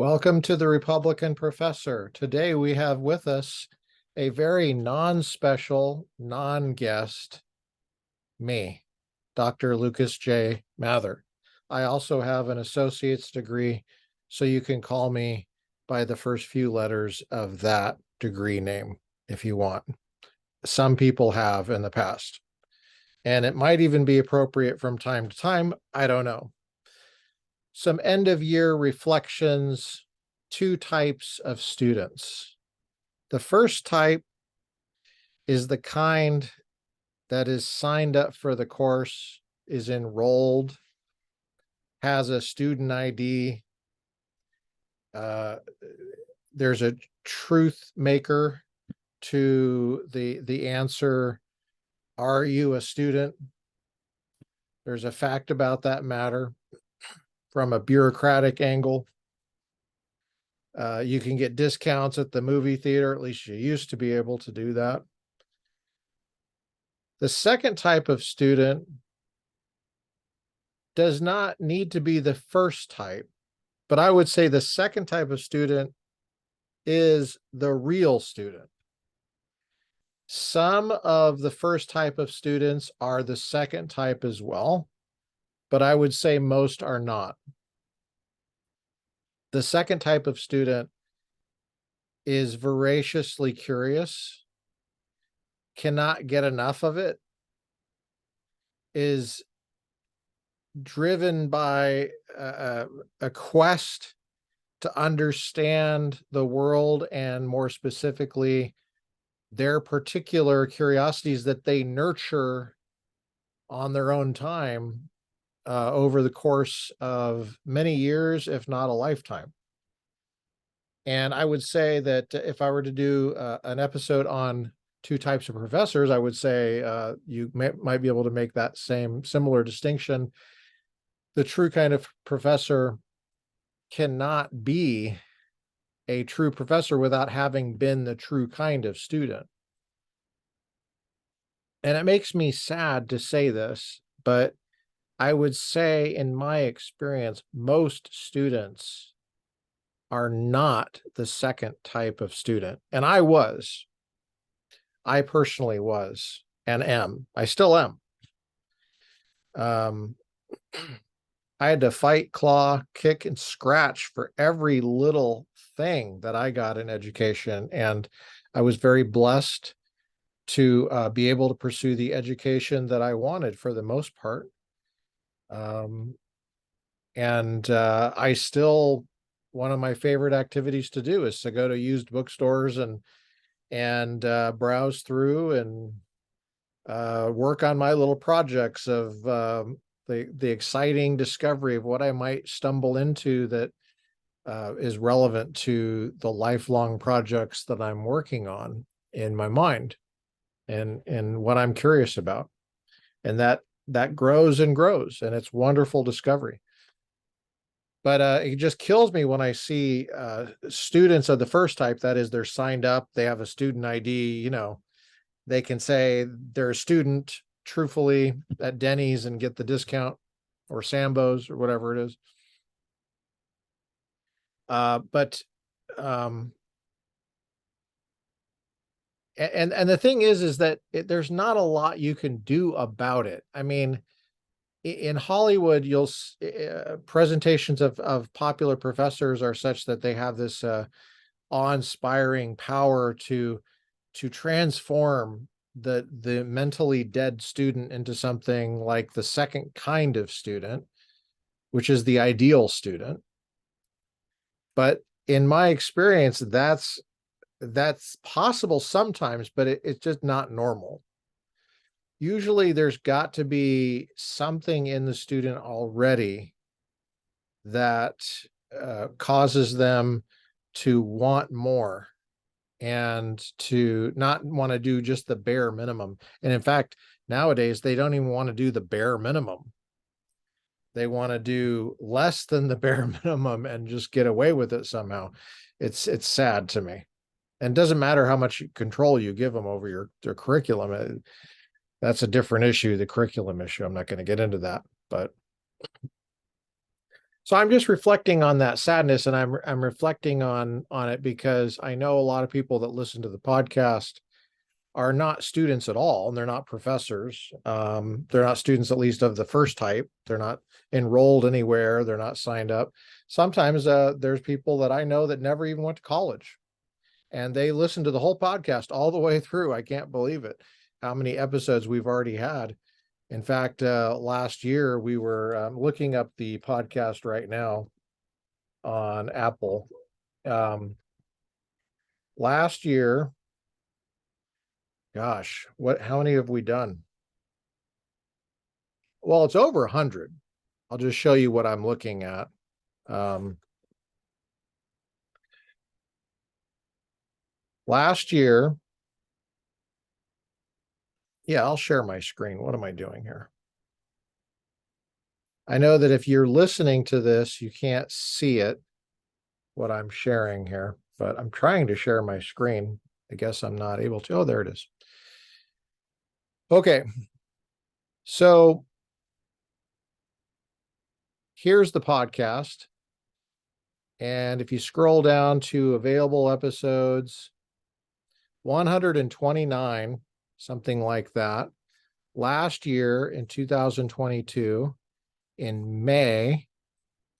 Welcome to the Republican Professor. Today we have with us a very non-special, non-guest, me, Dr. Lucas J. Mather. I also have an associate's degree, so you can call me by the first few letters of that degree name if you want. Some people have in the past, and it might even be appropriate from time to time. I don't know. Some end of year reflections, two types of students. The first type is the kind that is signed up for the course, is enrolled, has a student ID. There's a truth maker to the answer, are you a student? There's a fact about that matter from a bureaucratic angle. You can get discounts at the movie theater, at least you used to be able to do that. The second type of student does not need to be the first type, but I would say the second type of student is the real student. Some of the first type of students are the second type as well, but I would say most are not. The second type of student is voraciously curious, cannot get enough of it, is driven by a quest to understand the world, and more specifically, their particular curiosities that they nurture on their own time over the course of many years, if not a lifetime. And I would say that if I were to do an episode on two types of professors, I would say you might be able to make that similar distinction. The true kind of professor cannot be a true professor without having been the true kind of student. And it makes me sad to say this, but I would say in my experience, most students are not the second type of student. And I personally was and am. I still am. I had to fight, claw, kick, and scratch for every little thing that I got in education. And I was very blessed to be able to pursue the education that I wanted for the most part. I still, one of my favorite activities to do is to go to used bookstores and browse through and work on my little projects of the exciting discovery of what I might stumble into that is relevant to the lifelong projects that I'm working on in my mind and what I'm curious about. And that grows and grows, and it's wonderful discovery. But it just kills me when I see students of the first type, that is, they're signed up, they have a student ID, they can say they're a student truthfully at Denny's and get the discount, or Sambo's, or whatever it is. And the thing is that there's not a lot you can do about it. I mean, in Hollywood, presentations of popular professors are such that they have this awe-inspiring power to transform the mentally dead student into something like the second kind of student, which is the ideal student. But in my experience, that's possible sometimes, but it's just not normal. Usually there's got to be something in the student already that causes them to want more and to not want to do just the bare minimum. And in fact, nowadays, they don't even want to do the bare minimum. They want to do less than the bare minimum and just get away with it somehow. It's sad to me. And it doesn't matter how much control you give them over their curriculum. That's a different issue, the curriculum issue. I'm not going to get into that, but So I'm just reflecting on that sadness, and I'm reflecting on it because I know a lot of people that listen to the podcast are not students at all, and they're not professors. They're not students, at least of the first type. They're not enrolled anywhere. They're not signed up. Sometimes there's people that I know that never even went to college, and they listen to the whole podcast all the way through. I can't believe it, how many episodes we've already had. In fact, last year we were looking up the podcast right now on Apple. Um, Last year, gosh, how many have we done? Well, it's over 100. I'll just show you what I'm looking at. Um, Last year, yeah, I'll share my screen. What am I doing here? I know that if you're listening to this, you can't see it, what I'm sharing here, but I'm trying to share my screen. I guess I'm not able to. Oh, there it is. Okay. So here's the podcast. And if you scroll down to available episodes, 129, something like that. Last year in 2022, in May,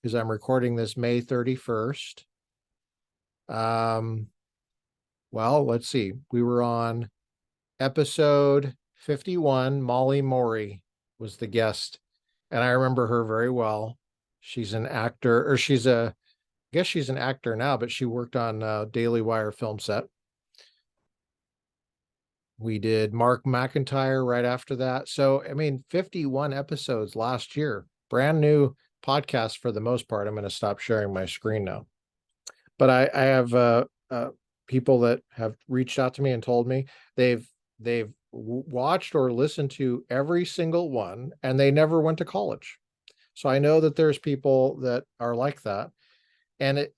because I'm recording this May 31st. Well, let's see. We were on episode 51. Molly Maury was the guest, and I remember her very well. She's an actor, or I guess she's an actor now, but she worked on Daily Wire film set. We did Mark McIntyre right after that. So, I mean, 51 episodes last year, brand new podcast for the most part. I'm going to stop sharing my screen now. But I have people that have reached out to me and told me they've watched or listened to every single one, and they never went to college. So I know that there's people that are like that, and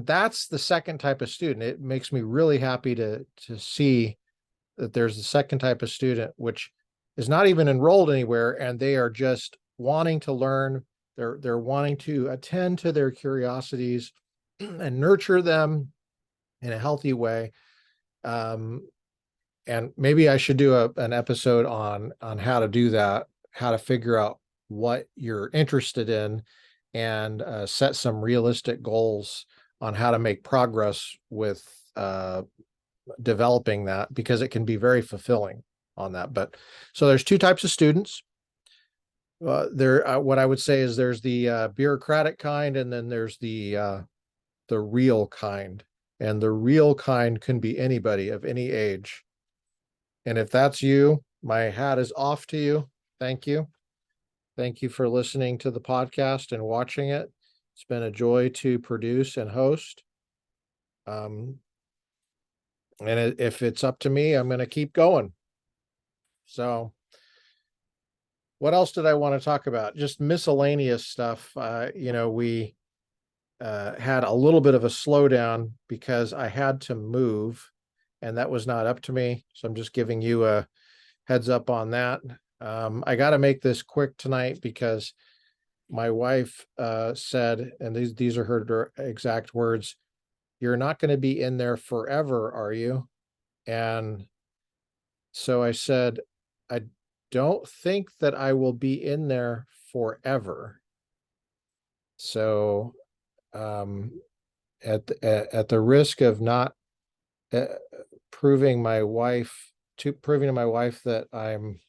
that's the second type of student. It makes me really happy to see that there's the second type of student, which is not even enrolled anywhere, and they are just wanting to learn. They're wanting to attend to their curiosities and nurture them in a healthy way. Um, and maybe I should do an episode on how to do that, how to figure out what you're interested in, and set some realistic goals on how to make progress with developing that, because it can be very fulfilling on that. But so there's two types of students. What I would say is there's the bureaucratic kind, and then there's the real kind. And the real kind can be anybody of any age. And if that's you, my hat is off to you. Thank you. Thank you for listening to the podcast and watching it. It's been a joy to produce and host. And if it's up to me, I'm going to keep going. So, what else did I want to talk about? Just miscellaneous stuff. We had a little bit of a slowdown because I had to move, and that was not up to me. So I'm just giving you a heads up on that. I got to make this quick tonight because my wife said, and these are her exact words, "You're not going to be in there forever, are you?" And so I said, "I don't think that I will be in there forever." So at the risk of not uh, proving to my wife that I'm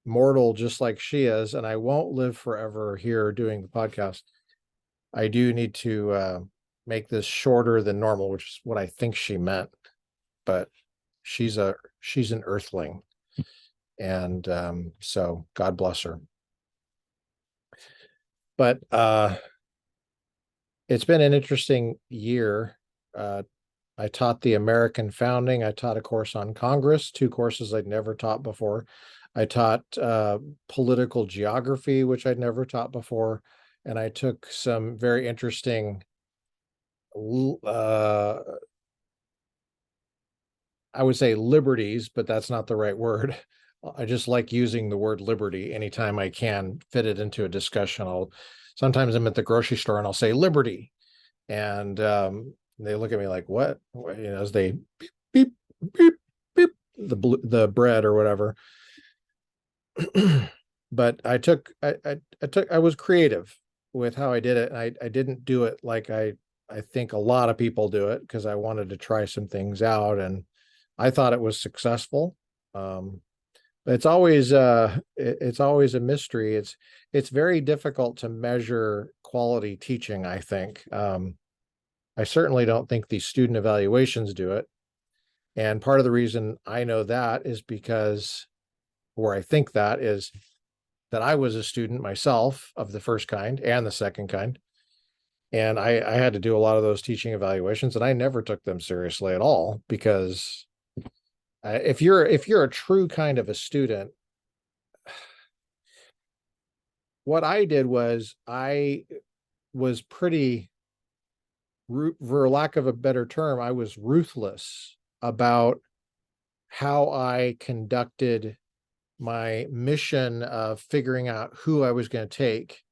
mortal just like she is, and I won't live forever here doing the podcast, I do need to make this shorter than normal, which is what I think she meant. But she's an earthling, and so God bless her. But it's been an interesting year. I taught the American founding. I taught a course on Congress, two courses I'd never taught before. I taught political geography, which I'd never taught before. And I took some very interesting, I would say liberties, but that's not the right word. I just like using the word liberty anytime I can fit it into a discussion. I'll sometimes I'm at the grocery store and I'll say liberty, and they look at me like, what, as they beep beep beep beep the bread or whatever. But I was creative with how I did it, and I didn't do it like I think a lot of people do it, because I wanted to try some things out, and I thought it was successful. um it's always a mystery. It's very difficult to measure quality teaching, I think. I certainly don't think these student evaluations do it. And part of the reason I know that is because, or I think that is, that I was a student myself of the first kind and the second kind. And I had to do a lot of those teaching evaluations, and I never took them seriously at all, because if you're a true kind of a student, what I did was I was pretty, for lack of a better term, I was ruthless about how I conducted my mission of figuring out who I was going to take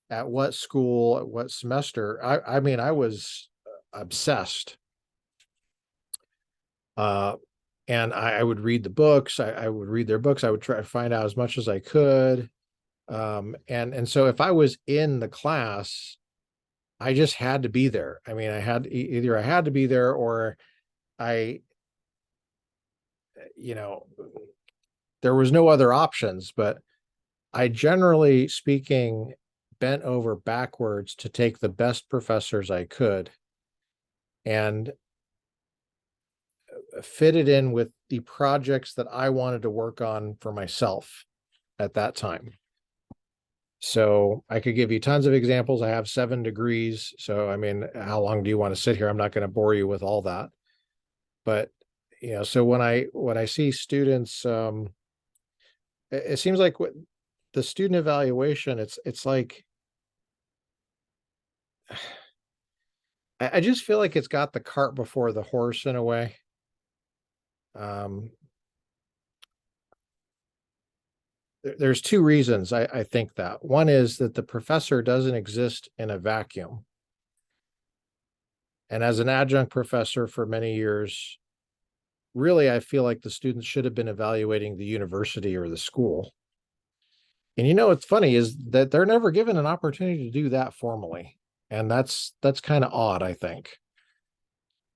at what school, at what semester. I mean, I was obsessed. Uh, and I would read the books. I would read their books. I would try to find out as much as I could. And so if I was in the class, I just had to be there. I mean, either I had to be there, or I, you know, there was no other options. But I, generally speaking, bent over backwards to take the best professors I could and fit it in with the projects that I wanted to work on for myself at that time. So I could give you tons of examples. I have 7 degrees. So, I mean, how long do you want to sit here? I'm not going to bore you with all that. But, so when I see students, it seems like the student evaluation, it's like, I just feel like it's got the cart before the horse in a way. Um, there's 2 reasons I think that. One is that the professor doesn't exist in a vacuum. And as an adjunct professor for many years, really, I feel like the students should have been evaluating the university or the school. And what's funny is that they're never given an opportunity to do that formally. And that's kind of odd, I think.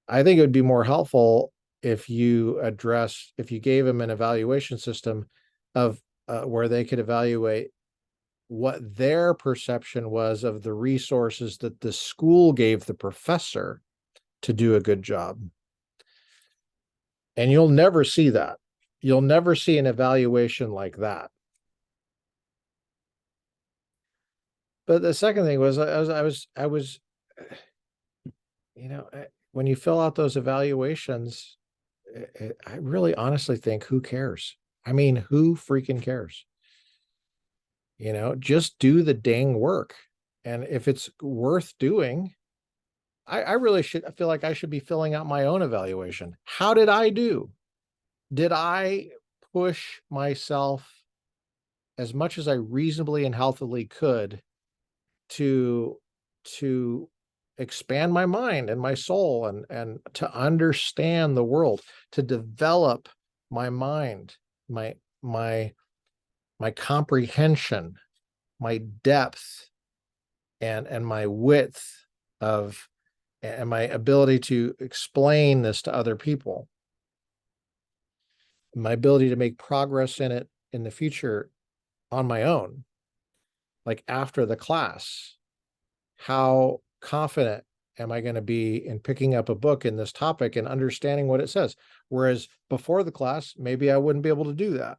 I think it would be more helpful if you gave them an evaluation system of where they could evaluate what their perception was of the resources that the school gave the professor to do a good job. And you'll never see that. You'll never see an evaluation like that. But the second thing was, when you fill out those evaluations, I really honestly think, who cares? I mean, who freaking cares? Just do the dang work. And if it's worth doing, I really I feel like I should be filling out my own evaluation. How did I do? Did I push myself as much as I reasonably and healthily could to to expand my mind and my soul, and to understand the world, to develop my mind, my my comprehension, my depth, and my width of, and my ability to explain this to other people, my ability to make progress in it in the future on my own, like after the class. How confident am I going to be in picking up a book in this topic and understanding what it says? Whereas before the class, maybe I wouldn't be able to do that.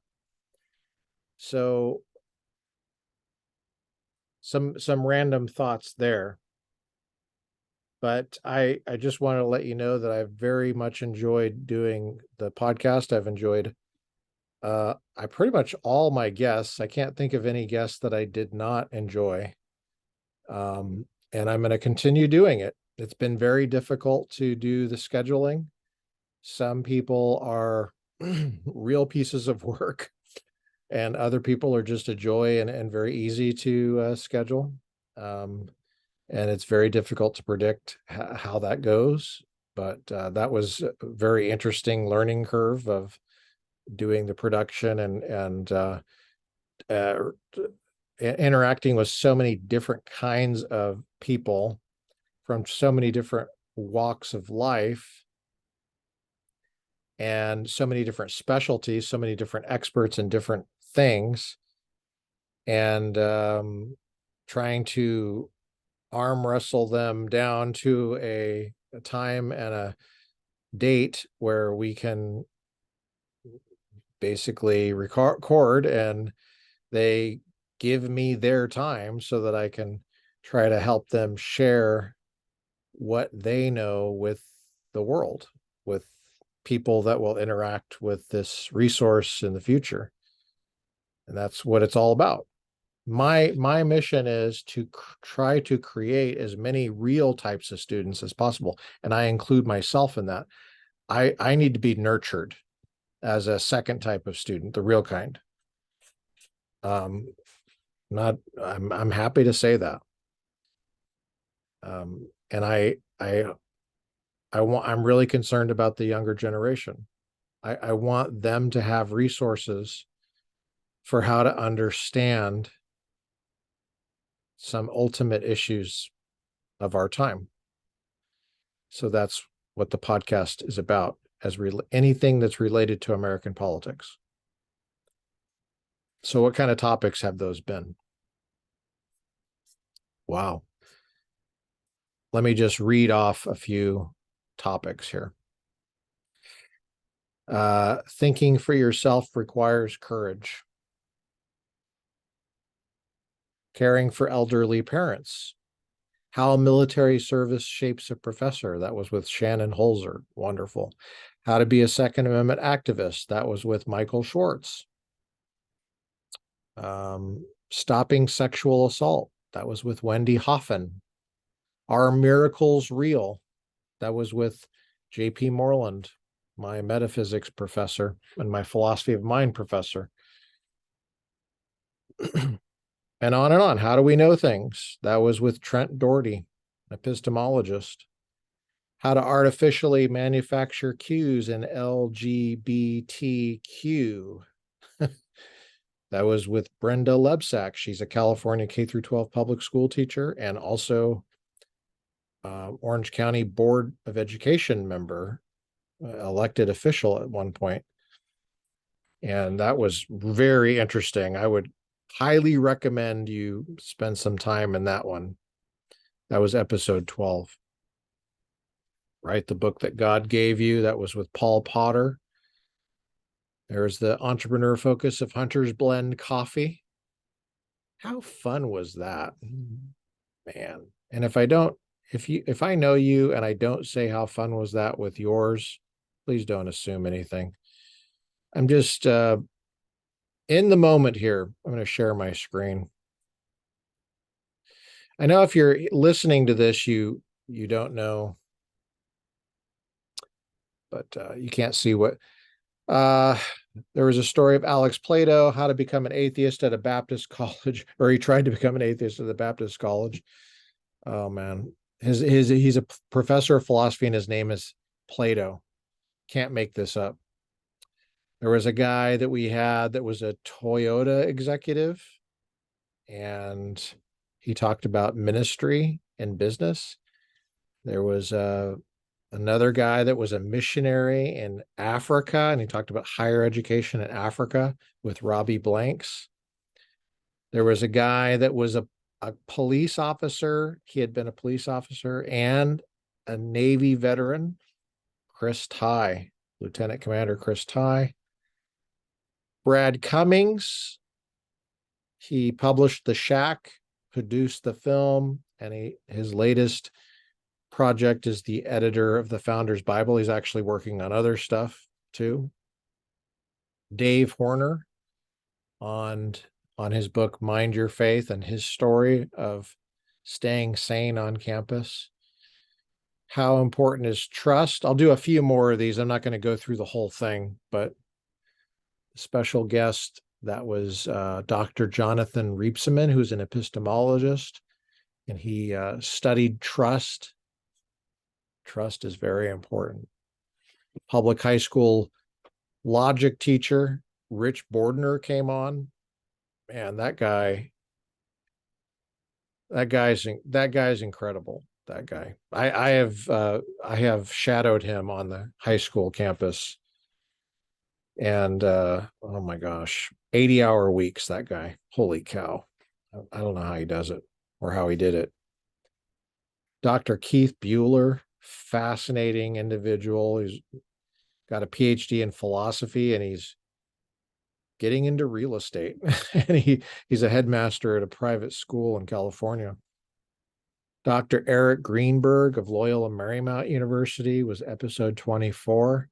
So some random thoughts there. But I just want to let you know that I've very much enjoyed doing the podcast. I've enjoyed I pretty much all my guests. I can't think of any guests that I did not enjoy. And I'm going to continue doing it. It's been very difficult to do the scheduling. Some people are real pieces of work, and other people are just a joy and very easy to schedule. And it's very difficult to predict how that goes. But that was a very interesting learning curve of doing the production and interacting with so many different kinds of people from so many different walks of life and so many different specialties, so many different experts in different things, and trying to arm wrestle them down to a time and a date where we can basically record, and they give me their time so that I can try to help them share what they know with the world, with people that will interact with this resource in the future. And that's what it's all about. My mission is to try to create as many real types of students as possible, and I include myself in that. I need to be nurtured as a second type of student, the real kind. Not I'm happy to say that. And I'm really concerned about the younger generation. I want them to have resources for how to understand some ultimate issues of our time. So that's what the podcast is about, as anything that's related to American politics. So what kind of topics have those been? Wow. Let me just read off a few topics here. Thinking for yourself requires courage. Caring for elderly parents. How military service shapes a professor. That was with Shannon Holzer. Wonderful. How to be a Second Amendment activist. That was with Michael Schwartz. Stopping sexual assault. That was with Wendy Hoffman. Are miracles real? That was with J.P. Moreland, my metaphysics professor and my philosophy of mind professor. And on and on. How do we know things? That was with Trent Doherty, an epistemologist. How to artificially manufacture cues in LGBTQ. That was with Brenda Lebsack. She's a California K-12 public school teacher and also Orange County Board of Education member, elected official at one point. And that was very interesting. I would highly recommend you spend some time in that one. That was episode 12. Write the book that God gave you. That was with Paul Potter. There's the entrepreneur focus of Hunter's Blend coffee. How fun was that? Man. And if I know you and I don't say how fun was that with yours, please don't assume anything. I'm just in the moment here. I'm going to share my screen. I know if you're listening to this, you don't know, but you can't see what. There was a story of Alex Plato, how to become an atheist at a Baptist college, or he tried to become an atheist at the Baptist college. Oh man, he's a professor of philosophy, and his name is Plato. Can't make this up. There was a guy that we had that was a Toyota executive, and he talked about ministry and business. There was another guy that was a missionary in Africa, and he talked about higher education in Africa with Robbie Blanks. There was a guy that was a police officer. He had been a police officer and a Navy veteran, Chris Tye, Lieutenant Commander Chris Tye. Brad Cummings, he published The Shack, produced the film, and his latest project is the editor of the Founder's Bible. He's actually working on other stuff too. Dave Horner on his book Mind Your Faith and his story of staying sane on campus. How important is trust? I'll do a few more of these. I'm not going to go through the whole thing, but special guest that was Dr. Jonathan Reepseman, who's an epistemologist, and he studied trust. Trust is very important. Public high school logic teacher Rich Bordner came on. Man, that guy's incredible. That guy. I have shadowed him on the high school campus, and oh my gosh, 80-hour weeks, that guy. Holy cow. I don't know how he does it or how he did it. Dr. Keith Bueller, fascinating individual. He's got a PhD in philosophy, and he's getting into real estate. And he's a headmaster at a private school in California. Dr. Eric Greenberg of Loyola Marymount University was episode 24.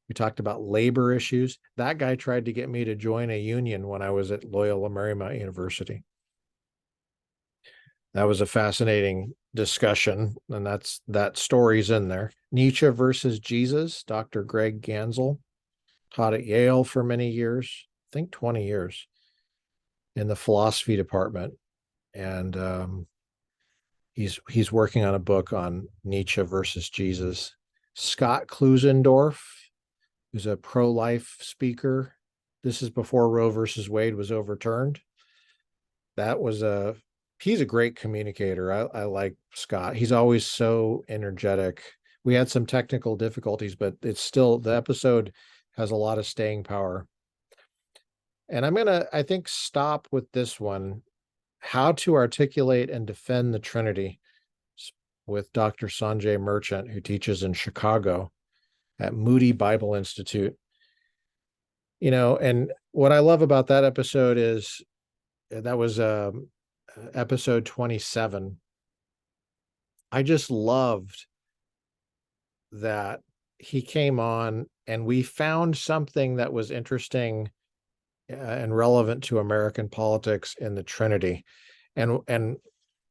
We talked about labor issues. That guy tried to get me to join a union when I was at Loyola Marymount University. That was a fascinating discussion, and that story's in there. Nietzsche versus Jesus, Dr. Greg Gansel, taught at Yale for many years, I think 20 years, in the philosophy department. And he's working on a book on Nietzsche versus Jesus. Scott Klusendorf, who's a pro-life speaker. This is before Roe versus Wade was overturned. He's a great communicator. I like Scott. He's always so energetic. We had some technical difficulties, but it's still, the episode has a lot of staying power. And I'm gonna, I think, stop with this one: How to Articulate and Defend the Trinity, with Dr. Sanjay Merchant, who teaches in Chicago at Moody Bible Institute. And what I love about that episode is that was episode 27. I just loved that he came on and we found something that was interesting and relevant to American politics in the Trinity. And I'm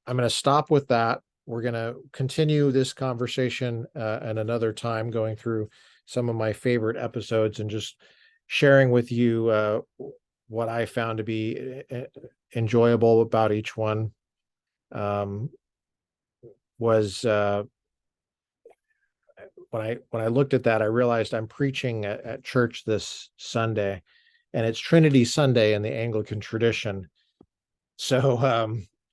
going to stop with that. We're going to continue this conversation at another time, going through some of my favorite episodes and just sharing with you what I found to be enjoyable about each one. Was when I looked at that, I realized I'm preaching at church this Sunday, and it's Trinity Sunday in the Anglican tradition. So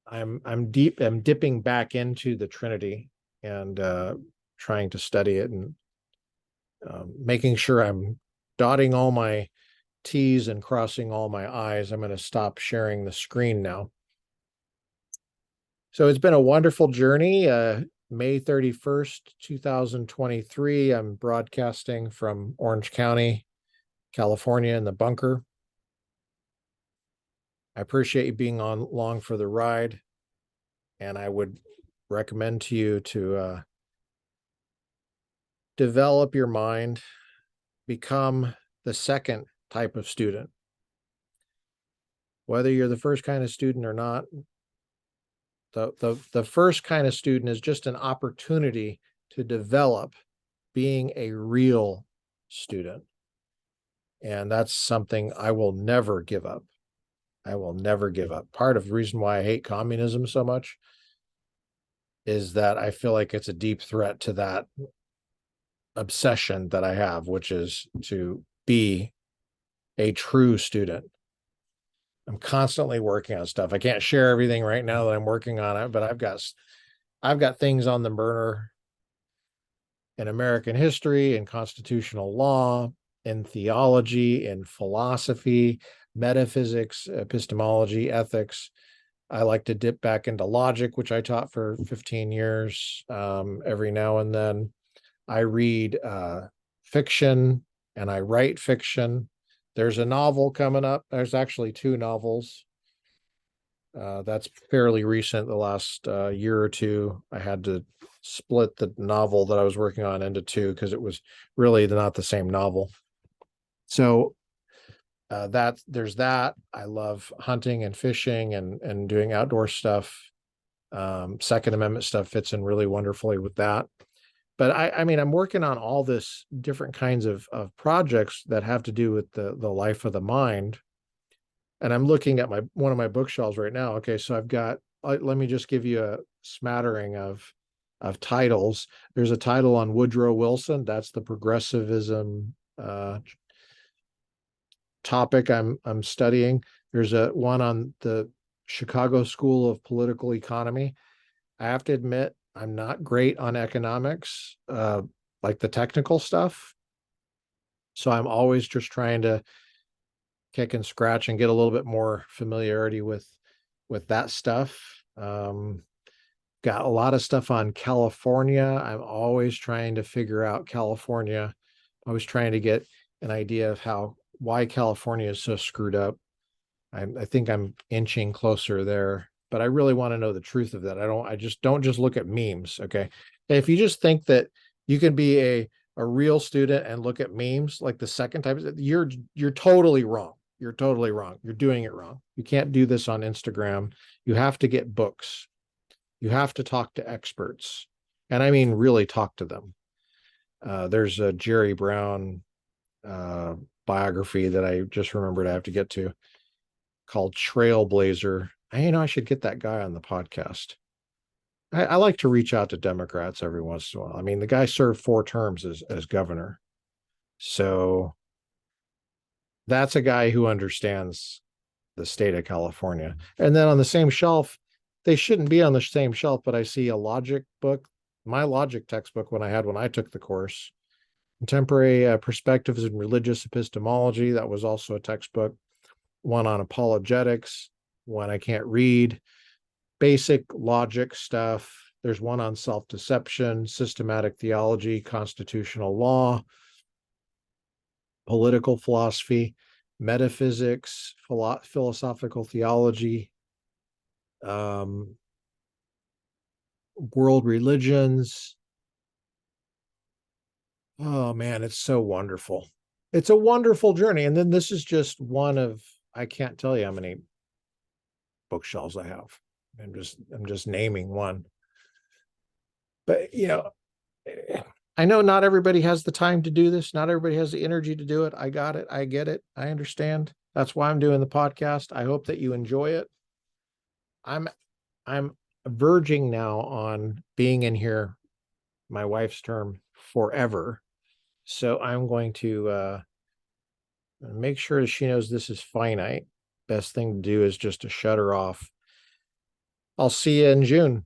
I'm dipping back into the Trinity and trying to study it, and making sure I'm dotting all my T's and crossing all my I's. I'm going to stop sharing the screen now. So it's been a wonderful journey. May 31st, 2023. I'm broadcasting from Orange County, California, in the bunker. I appreciate you being along for the ride, and I would recommend to you to develop your mind, become the second type of student. Whether you're the first kind of student or not, the first kind of student is just an opportunity to develop being a real student. And that's something I will never give up. I will never give up. Part of the reason why I hate communism so much is that I feel like it's a deep threat to that obsession that I have, which is to be a true student. I'm constantly working on stuff. I can't share everything right now that I'm working on it, but I've got things on the burner in American history, in constitutional law, in theology, in philosophy, metaphysics, epistemology, ethics. I like to dip back into logic, which I taught for 15 years. Every now and then I read fiction and I write fiction. There's a novel coming up. There's actually two novels. That's fairly recent, the last year or two. I had to split the novel that I was working on into two because it was really not the same novel. So there's that. I love hunting and fishing and doing outdoor stuff. Second Amendment stuff fits in really wonderfully with that. But I mean, I'm working on all this different kinds of projects that have to do with the life of the mind. And I'm looking at one of my bookshelves right now. Okay, so I've got let me just give you a smattering of titles. There's a title on Woodrow Wilson. That's the progressivism topic I'm studying. There's a one on the Chicago School of Political Economy. I have to admit, I'm not great on economics, like the technical stuff. So I'm always just trying to kick and scratch and get a little bit more familiarity with that stuff. Got a lot of stuff on California. I'm always trying to figure out California. I was trying to get an idea of why California is so screwed up. I think I'm inching closer there, but I really want to know the truth of that. I just don't just look at memes. Okay. If you just think that you can be a real student and look at memes like the second type, you're totally wrong. You're totally wrong. You're doing it wrong. You can't do this on Instagram. You have to get books. You have to talk to experts. And I mean, really talk to them. There's a Jerry Brown biography that I just remembered I have to get to called Trailblazer. I should get that guy on the podcast. I like to reach out to Democrats every once in a while. I mean, the guy served 4 terms as governor. So that's a guy who understands the state of California. And then on the same shelf, they shouldn't be on the same shelf, but I see a logic book, my logic textbook when I took the course, Contemporary Perspectives in Religious Epistemology. That was also a textbook. One on apologetics, one I can't read, basic logic stuff. There's one on self-deception, systematic theology, constitutional law, political philosophy, metaphysics, philosophical theology, world religions. Oh man, it's so wonderful. It's a wonderful journey. And then this is just one of, I can't tell you how many bookshelves I have. I'm just naming one. But I know not everybody has the time to do this. Not everybody has the energy to do it. I got it. I get it. I understand. That's why I'm doing the podcast. I hope that you enjoy it. I'm verging now on being in here, my wife's term, forever. So I'm going to make sure she knows this is finite. Best thing to do is just to shut her off. I'll see you in June.